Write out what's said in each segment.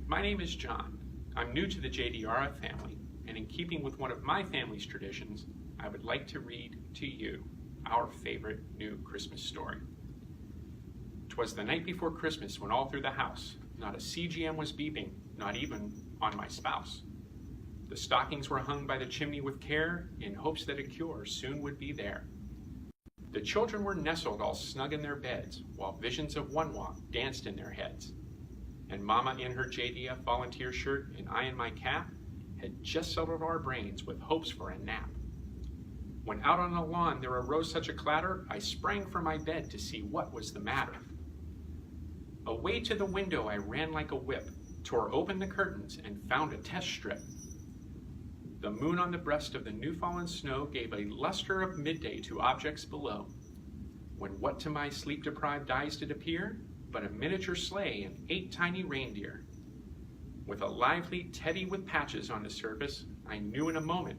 My name is John. I'm new to the JDRF family, and in keeping with one of my family's traditions, I would like to read to you our favorite new Christmas story. 'Twas the night before Christmas when all through the house, not a CGM was beeping, not even on my spouse. The stockings were hung by the chimney with care, in hopes that a cure soon would be there. The children were nestled all snug in their beds, while visions of one walk danced in their heads. And Mama in her JDF volunteer shirt and I in my cap had just settled our brains with hopes for a nap. When out on the lawn there arose such a clatter, I sprang from my bed to see what was the matter. Away to the window I ran like a whip, tore open the curtains and found a test strip. The moon on the breast of the new-fallen snow gave a luster of midday to objects below, when what to my sleep-deprived eyes did appear but a miniature sleigh and 8 tiny reindeer. With a lively teddy with patches on the surface, I knew in a moment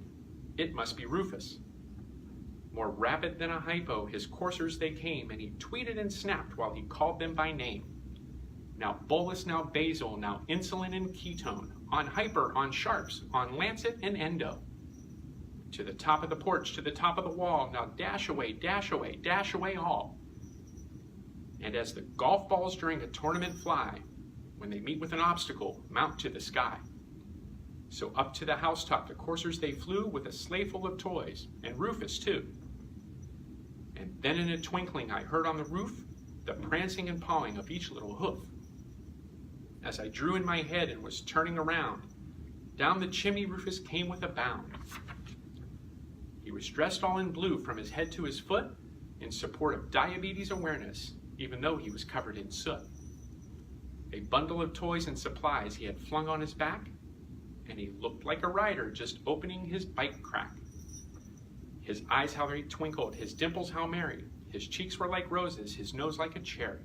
it must be Rufus. More rapid than a hypo, his coursers they came, and he tweeted and snapped while he called them by name. Now bolus, now basal, now insulin and ketone, on hyper, on sharps, on lancet and endo. To the top of the porch, to the top of the wall, now dash away, dash away, dash away all. And as the golf balls during a tournament fly, when they meet with an obstacle, mount to the sky. So up to the housetop the coursers they flew with a sleigh full of toys, and Rufus too. And then in a twinkling I heard on the roof the prancing and pawing of each little hoof. As I drew in my head and was turning around, down the chimney Rufus came with a bound. He was dressed all in blue from his head to his foot in support of diabetes awareness, even though he was covered in soot. A bundle of toys and supplies he had flung on his back, and he looked like a rider just opening his bike crack. His eyes how they twinkled, his dimples how merry, his cheeks were like roses, his nose like a cherry.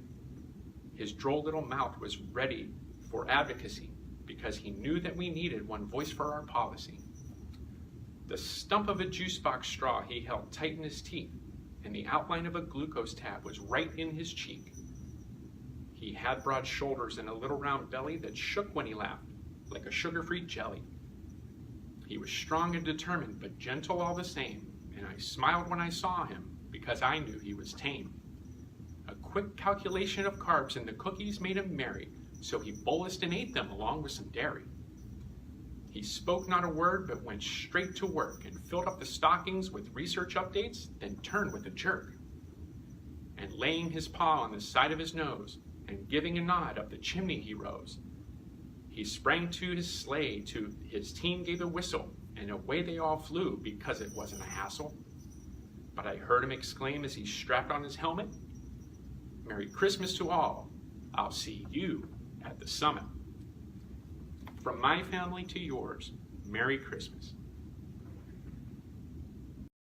His droll little mouth was ready for advocacy, because he knew that we needed one voice for our policy. The stump of a juice box straw he held tight in his teeth, and the outline of a glucose tab was right in his cheek. He had broad shoulders and a little round belly that shook when he laughed, like a sugar-free jelly. He was strong and determined, but gentle all the same, and I smiled when I saw him, because I knew he was tame. A quick calculation of carbs in the cookies made him merry, so he bolused and ate them along with some dairy. He spoke not a word, but went straight to work and filled up the stockings with research updates, then turned with a jerk. And laying his paw on the side of his nose, and giving a nod up the chimney he rose. He sprang to his sleigh, to his team gave a whistle, and away they all flew because it wasn't a hassle. But I heard him exclaim as he strapped on his helmet, "Merry Christmas to all, I'll see you at the summit." From my family to yours, Merry Christmas.